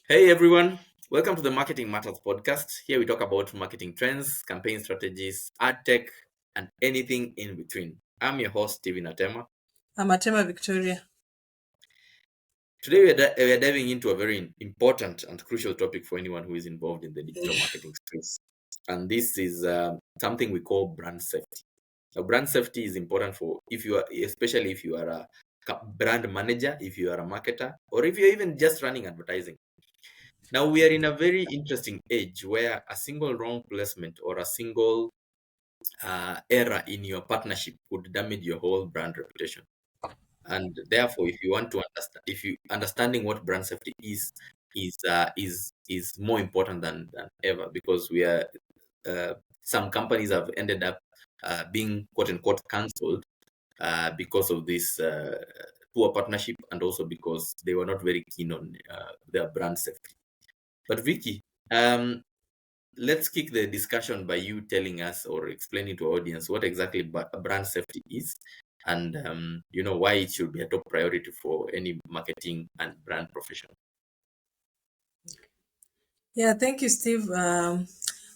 Hey everyone, welcome to the Marketing Matters podcast. Here we talk about marketing trends, campaign strategies, ad tech, and anything in between. I'm your host, Steven Atema. I'm Atema Victoria. Today we are diving into a very important and crucial topic for anyone who is involved in the digital marketing space. And this is something we call brand safety. Now, brand safety is important for if you are, especially if you are a brand manager, if you are a marketer, or if you're even just running advertising. Now we are in a very interesting age where a single wrong placement or a single error in your partnership could damage your whole brand reputation. And therefore, if you want to understand, if you understanding what brand safety is more important than ever because we are some companies have ended up being quote unquote cancelled because of this poor partnership and also because they were not very keen on their brand safety. But Vicky, um, let's kick the discussion by you telling us or explaining to our audience what exactly brand safety is and why it should be a top priority for any marketing and brand professional. Yeah, thank you, Steve.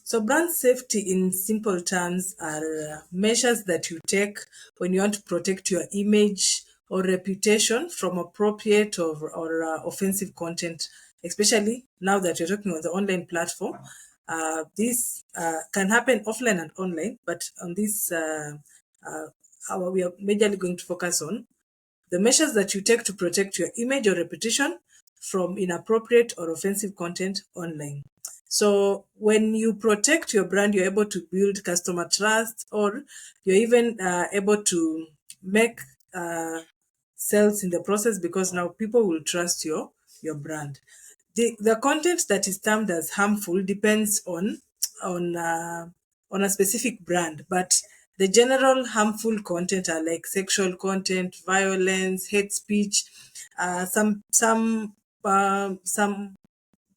So, brand safety in simple terms are measures that you take when you want to protect your image or reputation from appropriate or offensive content, especially now that you're talking on the online platform. This can happen offline and online, but on this, we are majorly going to focus on the measures that you take to protect your image or reputation from inappropriate or offensive content online. So, when you protect your brand, you're able to build customer trust, or you're even able to make sales in the process because now people will trust your brand. The content that is termed as harmful depends on uh, on a specific brand, but the general harmful content are like sexual content, violence, hate speech. Some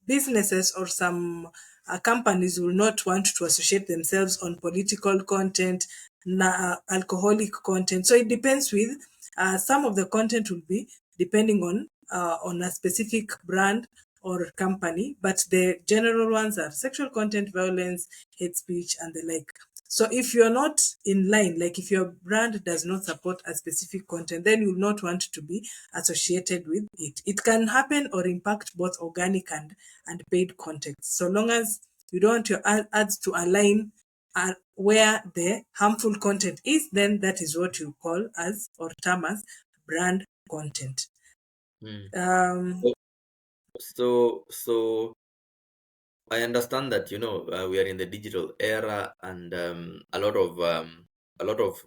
businesses or some companies will not want to associate themselves on political content, alcoholic content. So it depends with some of the content will be depending on a specific brand or company, but the general ones are sexual content, violence, hate speech, and the like. So if you're not in line, like if your brand does not support a specific content, then you will not want to be associated with it. It can happen or impact both organic and paid content. So long as you don't want your ads to align where the harmful content is, then that is what you call as or term as brand content. Hmm. Um, So I understand that we are in the digital era and a lot of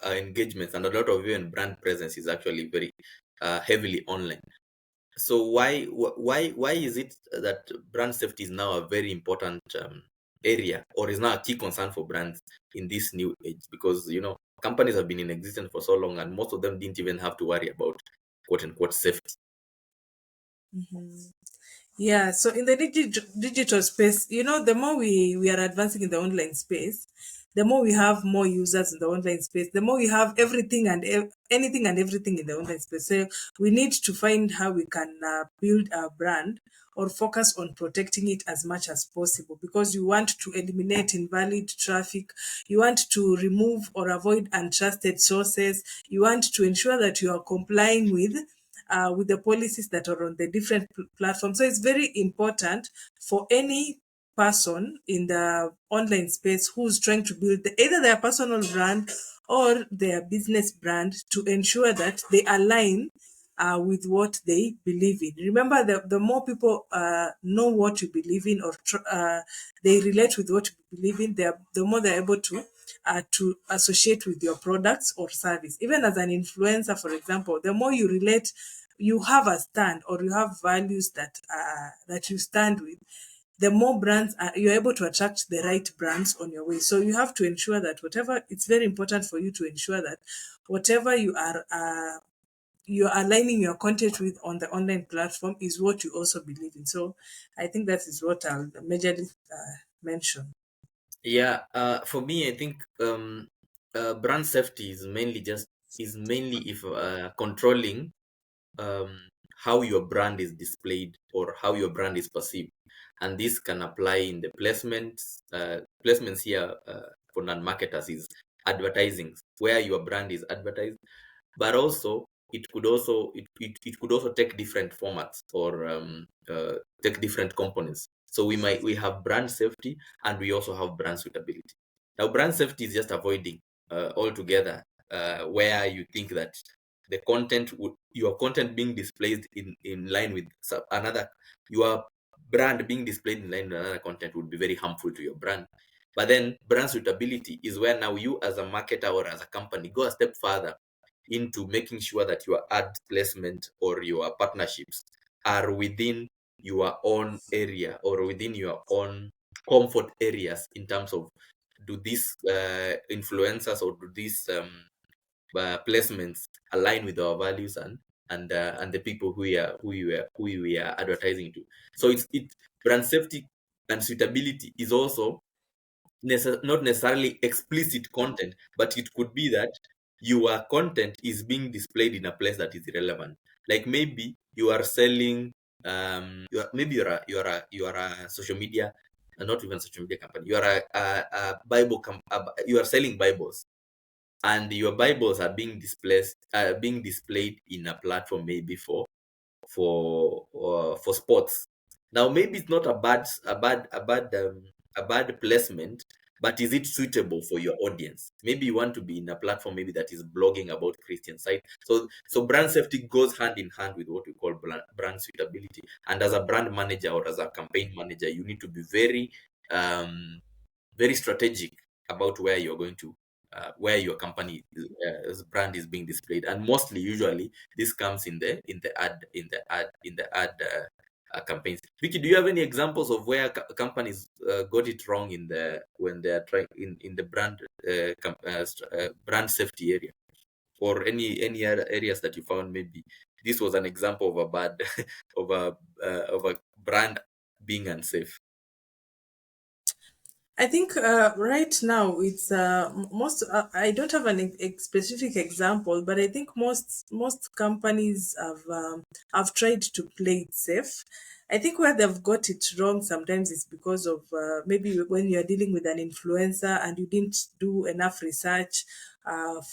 engagements and a lot of even brand presence is actually very heavily online. So why is it that brand safety is now a very important area or is now a key concern for brands in this new age? Because companies have been in existence for so long and most of them didn't even have to worry about quote unquote safety. mhm. Yeah, so in the digital space, the more we are advancing in the online space, the more we have more users in the online space, the more we have everything and anything and everything in the online space. So we need to find how we can build our brand or focus on protecting it as much as possible because you want to eliminate invalid traffic, you want to remove or avoid untrusted sources, you want to ensure that you are complying with the policies that are on the different platforms. So it's very important for any person in the online space who's trying to build either their personal brand or their business brand to ensure that they align with what they believe in. Remember, the more people know what you believe in or they relate with what you believe in, the more they're able to associate with your products or service. Even as an influencer, for example, the more you relate, you have a stand or you have values that you stand with, the more brands you're able to attract the right brands on your way. So you have to ensure that whatever it's very important for you to ensure that whatever you're aligning your content with on the online platform is what you also believe in. So I think that is what I'll majorly mention. Yeah, for me, I think brand safety is mainly if controlling how your brand is displayed or how your brand is perceived. And this can apply in the placements. Placements here for non-marketers is advertising, where your brand is advertised, but also it could also take different formats or take different components. So we have brand safety and we also have brand suitability. Now, brand safety is just avoiding altogether where you think that the content would your content being displayed in line with another your brand being displayed in line with another content would be very harmful to your brand. But then brand suitability is where now you as a marketer or as a company go a step further into making sure that your ad placement or your partnerships are within your own area or within your own comfort areas in terms of, do these influencers or do these placements align with our values and the people who we are advertising to. So it brand safety and suitability is also not necessarily explicit content, but it could be that your content is being displayed in a place that is relevant. Like maybe you are selling, maybe you are a social media, not even social media company. You are a you are selling Bibles, and your Bibles are being displayed in a platform maybe for sports. Now, maybe it's not a bad placement, but is it suitable for your audience? Maybe you want to be in a platform maybe that is blogging about Christian site. So brand safety goes hand in hand with what we call brand suitability. And as a brand manager or as a campaign manager, you need to be very strategic about where you're going to where your company brand is being displayed. And mostly, usually, this comes in the ad campaigns. Vicky, do you have any examples of where companies got it wrong when they are trying in the brand safety area, or any other areas that you found maybe this was an example of a bad of a brand being unsafe? I think right now it's most. I don't have a specific example, but I think most companies have tried to play it safe. I think where they've got it wrong sometimes is because of maybe when you're dealing with an influencer and you didn't do enough research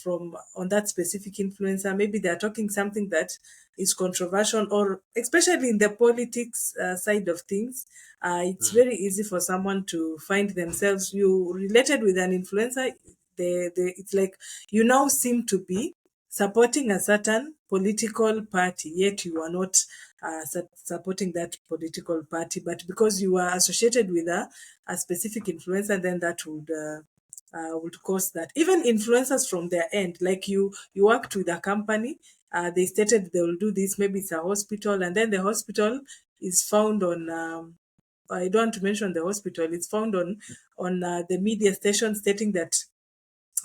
from on that specific influencer. Maybe they're talking something that is controversial, or especially in the politics side of things. It's Mm, very easy for someone to find themselves you related with an influencer. It's like you now seem to be supporting a certain political party, yet you are not supporting that political party, but because you are associated with a specific influencer, then that would cause that. Even influencers from their end, like you worked with a company, they stated they will do this. Maybe it's a hospital, and then the hospital is found on. I don't want to mention the hospital. It's found on the media station stating that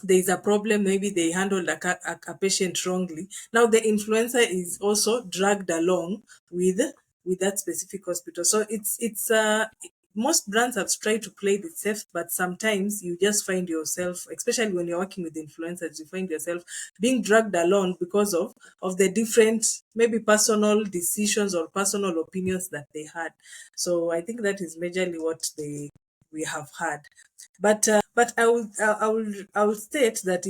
there is a problem. Maybe they handled a patient wrongly. Now the influencer is also dragged along with that specific hospital. So it's most brands have tried to play it safe, but sometimes you just find yourself, especially when you're working with influencers, you find yourself being dragged along because of the different maybe personal decisions or personal opinions that they had. So I think that is majorly what we have had. But I will state that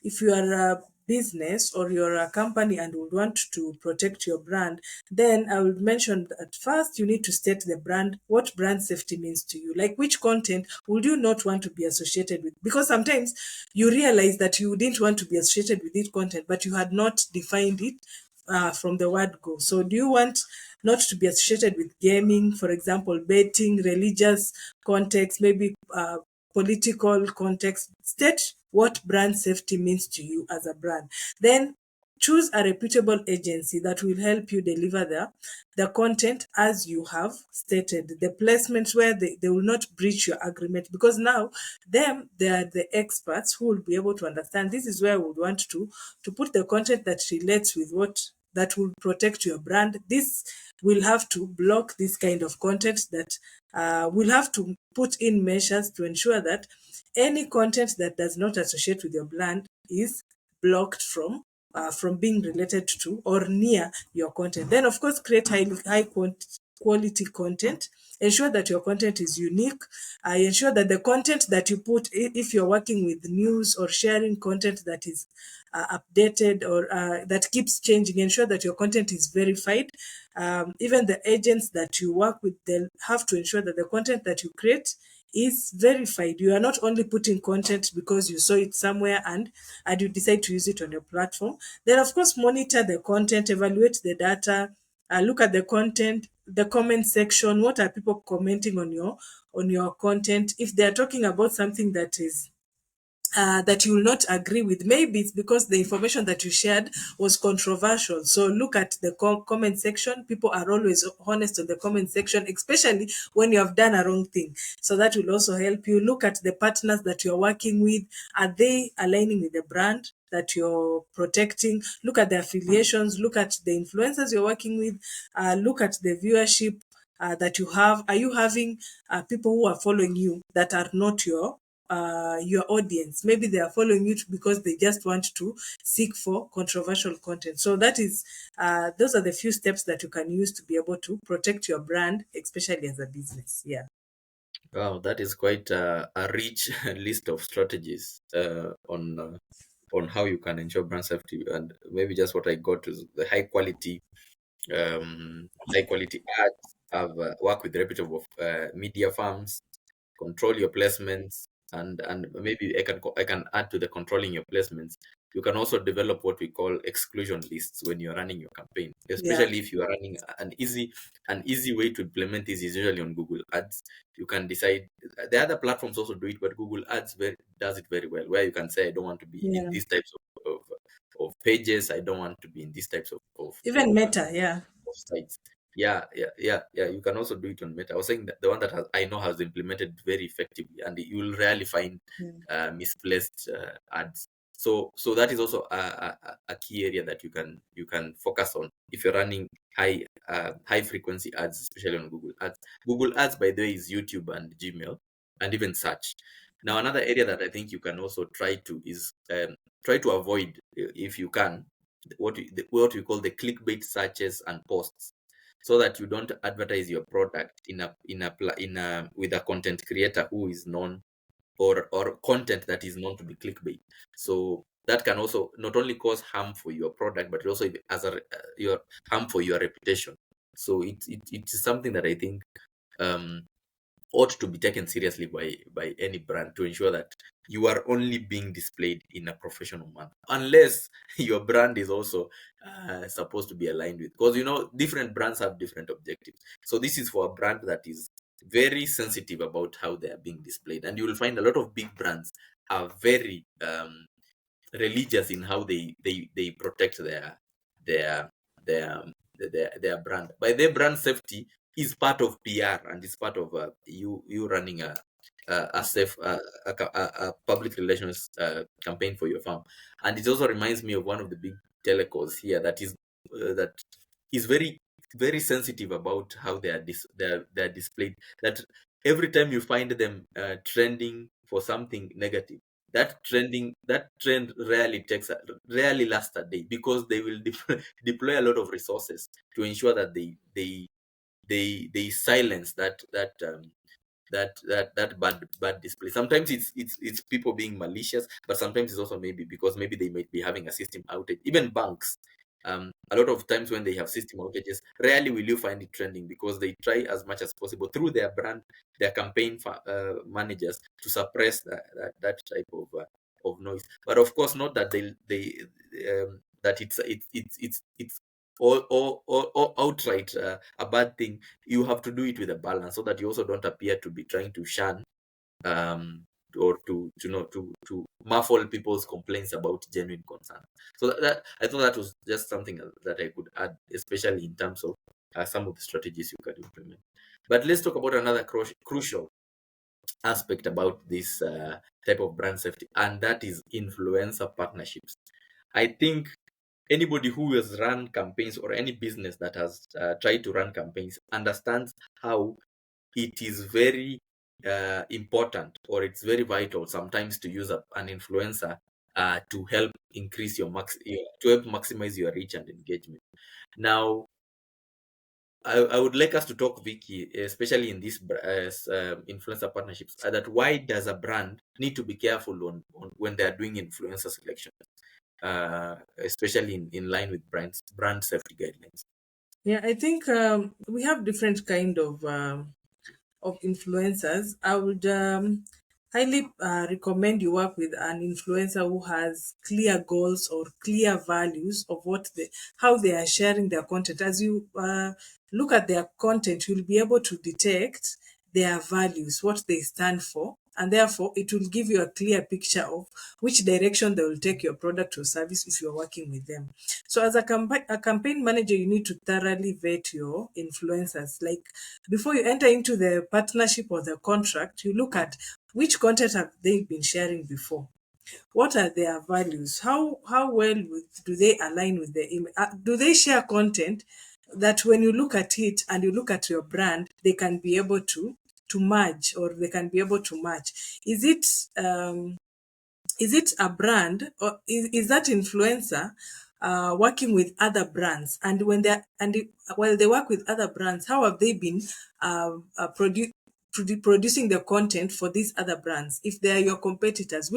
if you are a business or you're a company and would want to protect your brand, then I would mention that first you need to state the brand, what brand safety means to you. Like which content would you not want to be associated with? Because sometimes you realize that you didn't want to be associated with this content, but you had not defined it from the word go. So, do you want not to be associated with gaming, for example, betting, religious context, maybe political context? State what brand safety means to you as a brand. Then choose a reputable agency that will help you deliver the content as you have stated, the placements where they will not breach your agreement, because now they are the experts who will be able to understand. This is where we would want to put the content that relates with what that will protect your brand. This will have to block this kind of content, that will have to put in measures to ensure that any content that does not associate with your brand is blocked from from being related to or near your content. Then, of course, create quality content. Ensure that your content is unique. Ensure that the content that you put, if you're working with news or sharing content that is updated or that keeps changing, ensure that your content is verified. Even the agents that you work with, they'll have to ensure that the content that you create is verified. You are not only putting content because you saw it somewhere and you decide to use it on your platform. Then, of course, monitor the content, evaluate the data, look at the content, the comment section. What are people commenting on your content? If they are talking about something that is that you will not agree with. Maybe it's because the information that you shared was controversial. So look at the comment section. People are always honest on the comment section, especially when you have done a wrong thing. So that will also help you. Look at the partners that you're working with. Are they aligning with the brand that you're protecting? Look at the affiliations. Look at the influencers you're working with. Look at the viewership that you have. Are you having people who are following you that are not your audience? Maybe they are following you because they just want to seek for controversial content. So that is those are the few steps that you can use to be able to protect your brand, especially as a business. Yeah. Wow, that is quite a rich list of strategies on how you can ensure brand safety. And maybe just what I got is the high quality ads. Have work with reputable media firms, control your placements, and maybe I can add to the controlling your placements. You can also develop what we call exclusion lists when you're running your campaign, Yeah. especially if you are running an easy way to implement this is usually on Google Ads. You can decide, the other platforms also do it, but Google Ads does it very well, where you can say, I don't want to be in Yeah. these types of pages, I don't want to be in these types Even Meta. Yeah. of sites. Yeah. You can also do it on Meta. I was saying that the one that I know has implemented very effectively, and you will rarely find Mm. misplaced ads. So that is also a key area that you can focus on if you're running high frequency ads, especially on Google Ads. Google Ads, by the way, is YouTube and Gmail, and even search. Now, another area that I think you can also try to is try to avoid, if you can, what we call the clickbait searches and posts, so that you don't advertise your product in a with a content creator who is known, or content that is known to be clickbait. So that can also not only cause harm for your product, but also as your harm for your reputation. So it is something that I think um ought to be taken seriously by any brand, to ensure that you are only being displayed in a professional manner, unless your brand is also supposed to be aligned with, because different brands have different objectives. So this is for a brand that is very sensitive about how they are being displayed, and you will find a lot of big brands are very religious in how they protect their their their brand. By their brand safety is part of PR, and is part of you running a safe a public relations campaign for your firm. And it also reminds me of one of the big telecos here that is very sensitive about how they are displayed. That every time you find them trending for something negative, that trend rarely lasts a day, because they will deploy a lot of resources to ensure that they silence that bad display. Sometimes it's people being malicious, but sometimes it's also maybe because maybe they might be having a system outage. Even banks, a lot of times when they have system outages, rarely will you find it trending, because they try as much as possible through their brand, their campaign managers, to suppress that type of noise. But of course, not that that it's or outright a bad thing. You have to do it with a balance, so that you also don't appear to be trying to shun, um, or to muffle people's complaints about genuine concern. So that I thought that was just something that I could add, especially in terms of some of the strategies you can implement. But let's talk about another crucial aspect about this type of brand safety, and that is influencer partnerships. I think anybody who has run campaigns, or any business that has tried to run campaigns, understands how it is very important, or it's very vital sometimes, to use an influencer to help increase to help maximize your reach and engagement. Now, I would like us to talk, Vicky, especially in these influencer partnerships, that why does a brand need to be careful on when they are doing influencer selection, especially in line with brand safety guidelines. Yeah, I think we have different kind of influencers. I would highly recommend you work with an influencer who has clear goals or clear values of how they are sharing their content. As you look at their content, you'll be able to detect their values, what they stand for, and therefore it will give you a clear picture of which direction they will take your product or service if you're working with them. So as a campaign manager, you need to thoroughly vet your influencers. Like before you enter into the partnership or the contract, you look at which content have they been sharing before. What are their values? How well do they align with the image? Do they share content that when you look at it and you look at your brand, they can be able to merge, or they can be able to match? Is it a brand, or is that influencer working with other brands? And while they work with other brands, how have they been producing the content for these other brands? If they are your competitors,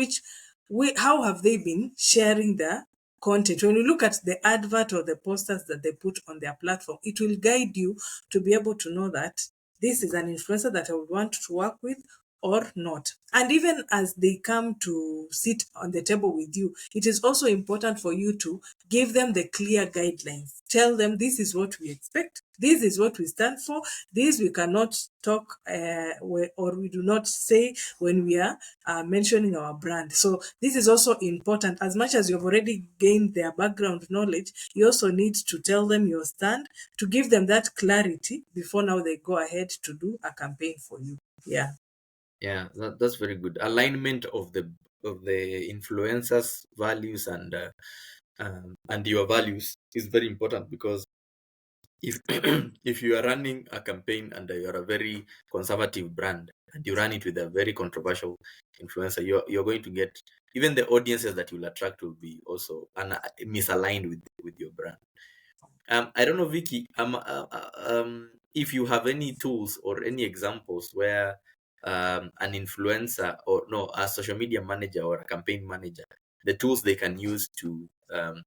how have they been sharing the content? When you look at the advert or the posters that they put on their platform, it will guide you to be able to know that this is an influencer that I would want to work with or not. And even as they come to sit on the table with you, it is also important for you to give them the clear guidelines. Tell them this is what we expect, this is what we stand for, this we cannot talk or we do not say when we are mentioning our brand. So this is also important. As much as you've already gained their background knowledge, you also need to tell them your stand, to give them that clarity before now they go ahead to do a campaign for you. Yeah. Yeah, that's very good. Alignment of the influencers' values and your values is very important, because if if you are running a campaign and you are a very conservative brand and you run it with a very controversial influencer, you're going to get, even the audiences that you'll attract will be also misaligned with your brand. I don't know, Vicky, if you have any tools or any examples where an influencer, or no, a social media manager or a campaign manager, the tools they can use to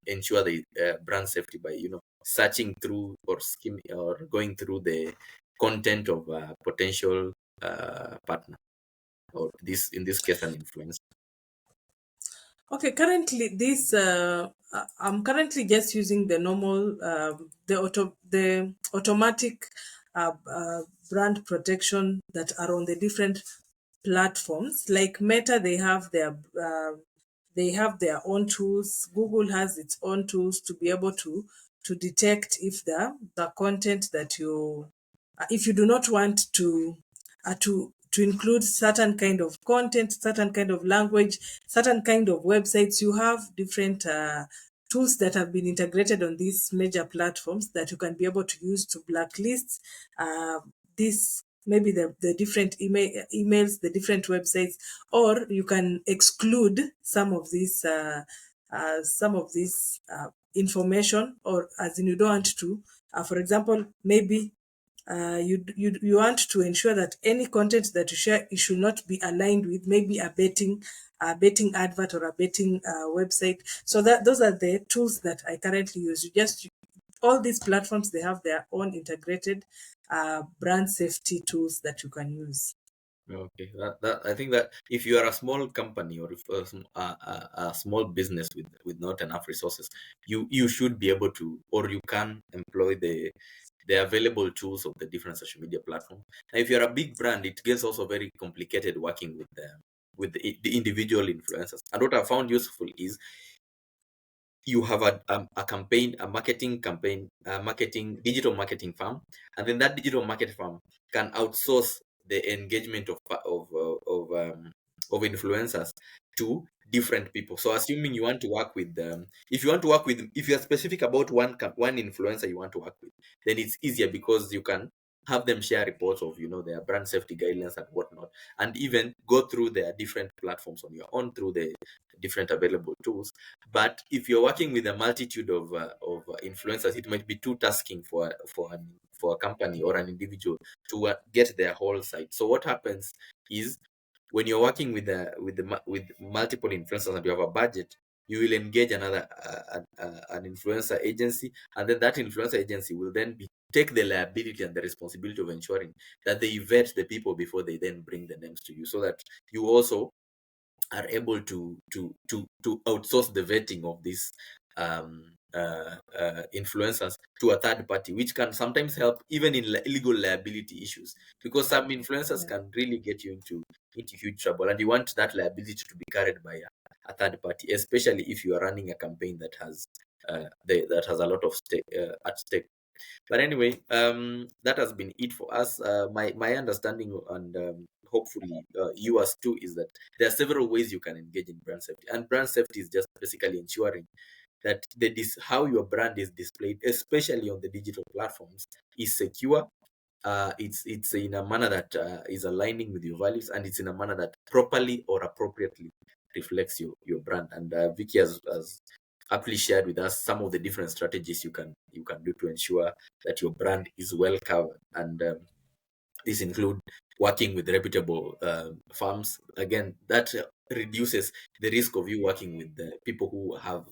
ensure the brand safety by, searching through or skimming or going through the content of a potential partner, or in this case an influencer. Okay, currently I'm currently just using the normal the automatic brand protection that are on the different platforms. Like Meta, they have their own tools. Google has its own tools to be able to detect if the content that if you do not want to include certain kind of content, certain kind of language, certain kind of websites. You have different tools that have been integrated on these major platforms that you can be able to use to blacklist this, maybe the different emails, the different websites, or you can exclude some of these information, or as in you don't want to, for example, maybe you want to ensure that any content that you share, it should not be aligned with maybe a betting advert or a betting website. So that those are the tools that I currently use. All these platforms, they have their own integrated brand safety tools that you can use. Okay, I think that if you are a small company, or if a small business with not enough resources, you should be able to, or you can employ the available tools of the different social media platforms. And if you're a big brand, it gets also very complicated working with the individual influencers. And what I found useful is you have a campaign, a marketing campaign, digital marketing firm, and then that digital marketing firm can outsource the engagement of influencers to different people. So assuming you want to work with them, if you are specific about one influencer you want to work with, then it's easier, because you can have them share reports of their brand safety guidelines and whatnot, and even go through their different platforms on your own through the different available tools. But if you're working with a multitude of influencers, it might be too tasking for a company or an individual to get their whole site. So what happens is, when you're working with multiple influencers and you have a budget, you will engage an influencer agency, and then that influencer agency will then take the liability and the responsibility of ensuring that they vet the people before they then bring the names to you, so that you also are able to outsource the vetting of these influencers to a third party, which can sometimes help even in legal liability issues, because some influencers Yeah. can really get you into huge trouble, and you want that liability to be carried by a third party, especially if you are running a campaign that has that has a lot of at stake. But anyway, that has been it for us. My understanding, and hopefully yours too, is that there are several ways you can engage in brand safety, and brand safety is just basically ensuring that how your brand is displayed, especially on the digital platforms, is secure. It's in a manner that is aligning with your values, and it's in a manner that properly or appropriately reflects your brand. And Vicky has aptly shared with us some of the different strategies you can do to ensure that your brand is well covered. And these include working with reputable firms. Again, that reduces the risk of you working with the people who have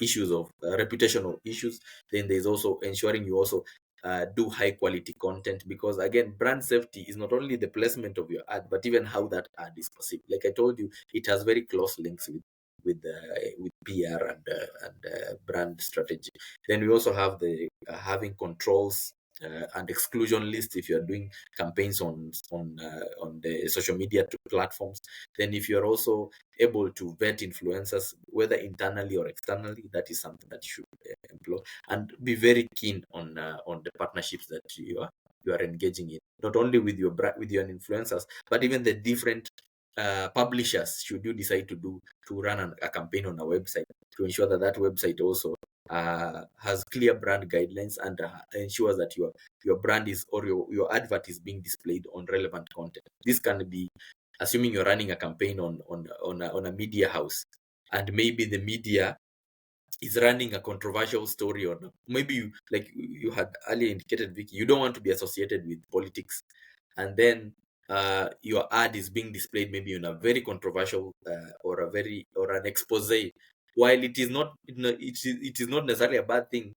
issues of reputational issues. Then there's also ensuring you also do high quality content, because again, brand safety is not only the placement of your ad, but even how that ad is perceived. Like I told you, it has very close links with PR and brand strategy. Then we also have the having controls and exclusion lists if you are doing campaigns on the social media platforms. Then if you are also able to vet influencers, whether internally or externally, that is something that you should employ, and be very keen on the partnerships that you are engaging in, not only with your influencers, but even the different publishers, should you decide to run a campaign on a website, to ensure that that website also has clear brand guidelines and ensures that your brand is, or your advert is being displayed on relevant content. This can be, assuming you're running a campaign on a media house, and maybe the media is running a controversial story, or maybe like you had earlier indicated, Vicky, you don't want to be associated with politics, and then your ad is being displayed maybe in a very controversial or an expose. While it is not necessarily a bad thing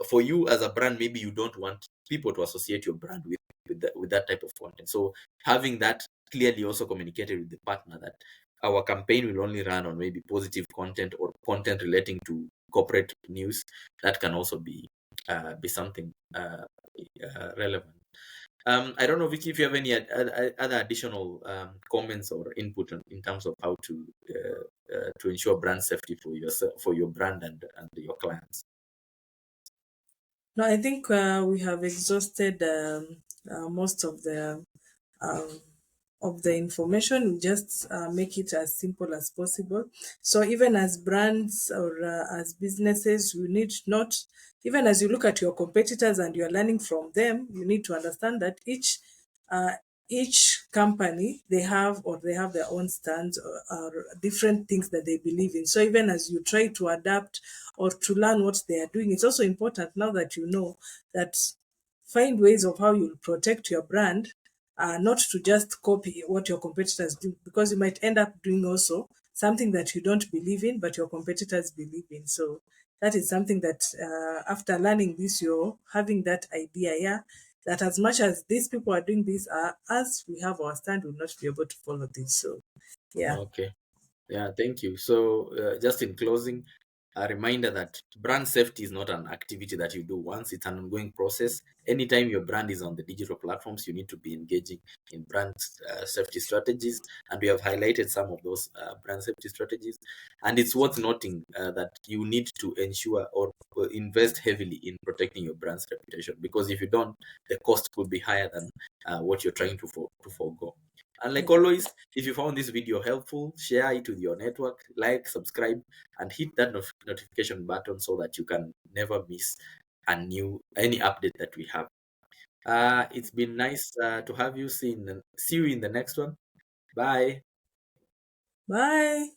for you as a brand, maybe you don't want people to associate your brand with that type of content. So having that clearly also communicated with the partner, that our campaign will only run on maybe positive content or content relating to corporate news, that can also be something relevant. I don't know, Vicky, if you have any other additional comments or input in terms of how to ensure brand safety for yourself, for your brand and your clients. No, I think we have exhausted most um, of the information. We just make it as simple as possible. So even as brands or as businesses, you need not, even as you look at your competitors and you're learning from them, you need to understand that uh, each company, they have their own stands, or different things that they believe in. So even as you try to adapt or to learn what they are doing, it's also important, now that you know that, find ways of how you'll protect your brand, not to just copy what your competitors do, because you might end up doing also something that you don't believe in, but your competitors believe in. So that is something that, after learning this, you're having that idea, yeah, that as much as these people are doing this, as we have our stand, we'll not be able to follow this. So, yeah. Okay. Yeah, thank you. So, just in closing, a reminder that brand safety is not an activity that you do once, it's an ongoing process. Anytime your brand is on the digital platforms, you need to be engaging in brand safety strategies. And we have highlighted some of those brand safety strategies. And it's worth noting that you need to ensure or invest heavily in protecting your brand's reputation, because if you don't, the cost could be higher than what you're trying to forego. And like Yeah. always, if you found this video helpful, share it with your network, like, subscribe, and hit that notification button so that you can never miss any update that we have. It's been nice to have you. See you in the next one. Bye. Bye.